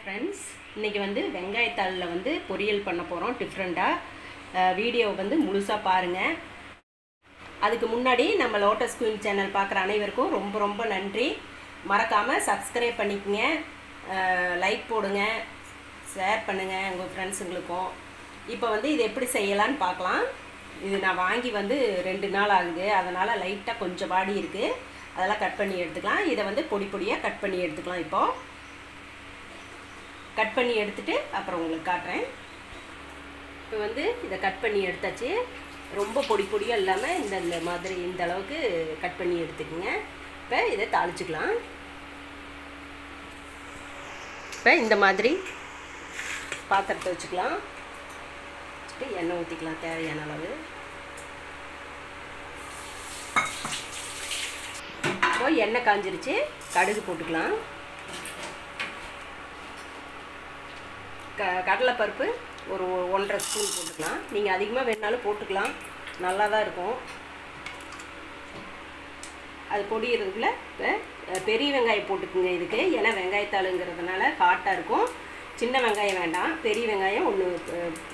Friends, இன்றைக்கி வெங்காயத்தாளில் பொரியல் பண்ண போகிறோம். டிஃப்ரெண்ட்டாக வீடியோ முழுசாக பாருங்கள். அதுக்கு முன்னாடி நம்ம லோட்டஸ் குயின் சேனல் பார்க்குற அனைவருக்கும் ரொம்ப ரொம்ப நன்றி. மறக்காமல் சப்ஸ்கிரைப் பண்ணிக்கங்க, லைக் போடுங்க, ஷேர் பண்ணுங்கள் உங்கள் ஃப்ரெண்ட்ஸுங்களுக்கும். இப்போ இது எப்படி செய்யலான்னு பார்க்கலாம். இது நான் வாங்கி 2 நாள் ஆகுது, அதனால் லைட்டாக கொஞ்சம் வாடி இருக்குது. அதெல்லாம் கட் பண்ணி எடுத்துக்கலாம். இதை பொடி பொடியாக கட் பண்ணி எடுத்துக்கலாம். இப்போது கட் பண்ணி எடுத்துகிட்டு அப்புறம் உங்களுக்கு காட்டுறேன். இப்போ இதை கட் பண்ணி எடுத்தாச்சு. ரொம்ப பொடி பொடியாக இல்லாமல் இந்த மாதிரி இந்த அளவுக்கு கட் பண்ணி எடுத்துக்கோங்க. இப்போ இதை தாளிச்சுக்கலாம். இப்போ இந்த மாதிரி பாத்திரத்தை வச்சுக்கலாம். வச்சுட்டு எண்ணெய் ஊற்றிக்கலாம் தேவையான அளவு. இப்போ எண்ணெய் காஞ்சிருச்சு, கடுகு போட்டுக்கலாம். கடலைப்பருப்பு ஒரு 1.5 ஸ்பூன் போட்டுக்கலாம். நீங்கள் அதிகமாக வேணாலும் போட்டுக்கலாம், நல்லா தான் இருக்கும். அது பொடியிறதுக்குள்ள இப்போ பெரிய வெங்காயம் போட்டுக்குங்க இதுக்கு. ஏன்னா வெங்காயத்தாளுங்கிறதுனால ஹாட்டாக இருக்கும். சின்ன வெங்காயம் வேண்டாம், பெரிய வெங்காயம் ஒன்று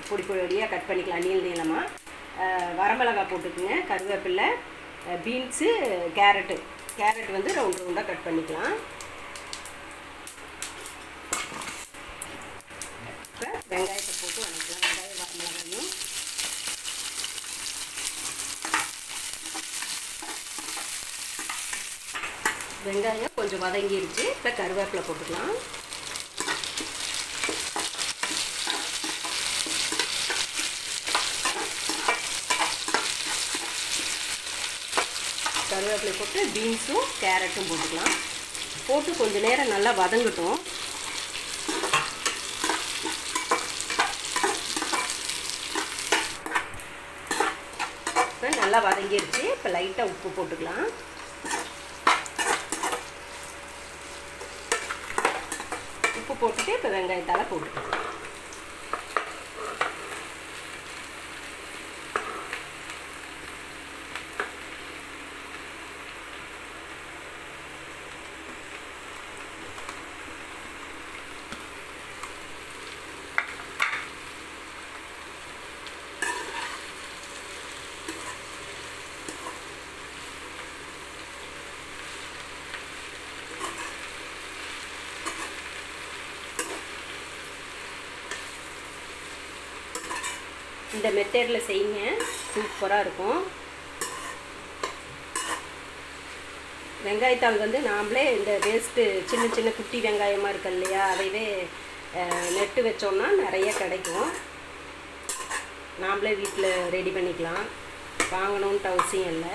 பொடி பொடியாக கட் பண்ணிக்கலாம் நீளமாக. வரமிளகாய் போட்டுக்குங்க, கருவேப்பிலை, பீன்ஸு, கேரட்டு ரவுண்ட் ரவுண்டாக கட் பண்ணிக்கலாம். இப்போ வெங்காயத்தை போட்டு வதக்கலாம். வெங்காயம் வரமிளகாயும் வெங்காயம் கொஞ்சம் வதங்கிருச்சு. இப்போ கருவேப்பிலை போட்டுக்கலாம். கருவேப்பிலை போட்டு பீன்ஸும் கேரட்டும் போட்டுக்கலாம். போட்டு கொஞ்சம் நேரம் நல்லா வதங்கட்டும். இப்போ நல்லா வதங்கிருச்சு. இப்போ லைட்டாக உப்பு போட்டுக்கலாம். உப்பு போட்டுட்டு இப்போ வெங்காயத்தால போட்டுக்கலாம். இந்த மெத்தடில் செய்யுங்க, சூப்பராக இருக்கும். வெங்காயத்தாள் நாமளே இந்த வேஸ்ட்டு சின்ன சின்ன குட்டி வெங்காயமாக இருக்கு இல்லையா, அதைவே நெட்டு வச்சோன்னா நிறைய கிடைக்கும். நாமளே வீட்டில் ரெடி பண்ணிக்கலாம், வாங்கணுன்ட்டு அவசியம் இல்லை.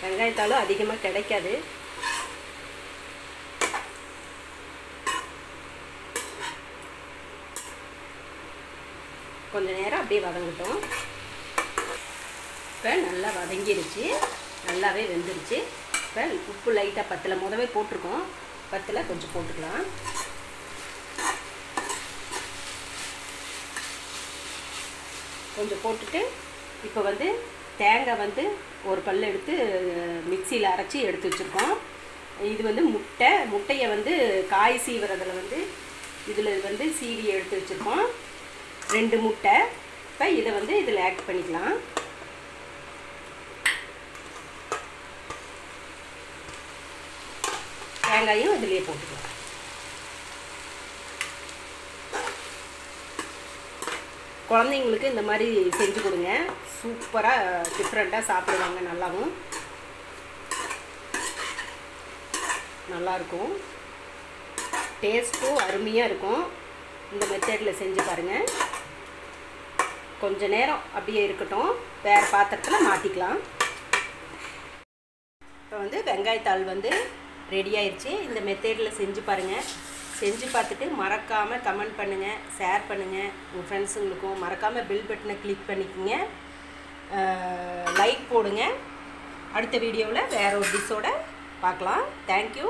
வெங்காயத்தாளும் அதிகமாக கிடைக்காது. கொஞ்சம் நேரம் அப்படியே வதங்கட்டும். இப்போ நல்லா வதங்கிருச்சு, நல்லாவே வெந்துருச்சு. இப்போ உப்பு லைட்டாக பத்தலை, முதவே போட்டிருக்கோம், பத்தலை கொஞ்சம் போட்டுக்கலாம். கொஞ்சம் போட்டுட்டு இப்போ தேங்காய் ஒரு பல் எடுத்து மிக்சியில் அரைச்சி எடுத்து வச்சுருக்கோம். இது முட்டையை காய் சீவுறதில் இதில் சீவி எடுத்து வச்சுருக்கோம். 2 முட்டை. இப்போ இதை இதில் ஆட் பண்ணிக்கலாம். தேங்காயும் இதிலே போட்டுக்கலாம். குழந்தைங்களுக்கு இந்த மாதிரி செஞ்சு கொடுங்க, சூப்பராக டிஃப்ரெண்ட்டாக சாப்பிடுவாங்க. நல்லாயிருக்கும், டேஸ்ட்டும் அருமையாக இருக்கும். இந்த மெத்தடில் செஞ்சு பாருங்கள். கொஞ்ச நேரம் அப்படியே இருக்கட்டும், வேறு பாத்திரத்தில் மாற்றிக்கலாம். இப்போ வெங்காயத்தாள் ரெடி ஆயிடுச்சு. இந்த மெத்தடில் செஞ்சு பாருங்கள். செஞ்சு பார்த்துட்டு மறக்காமல் கமெண்ட் பண்ணுங்கள், ஷேர் பண்ணுங்கள் உங்கள் ஃப்ரெண்ட்ஸுங்களுக்கும். மறக்காமல் பெல் பட்டனை கிளிக் பண்ணிக்கோங்க, லைக் போடுங்க. அடுத்த வீடியோவில் வேறு ஒரு டிஷ்ஷோடு பார்க்கலாம். தேங்க்யூ.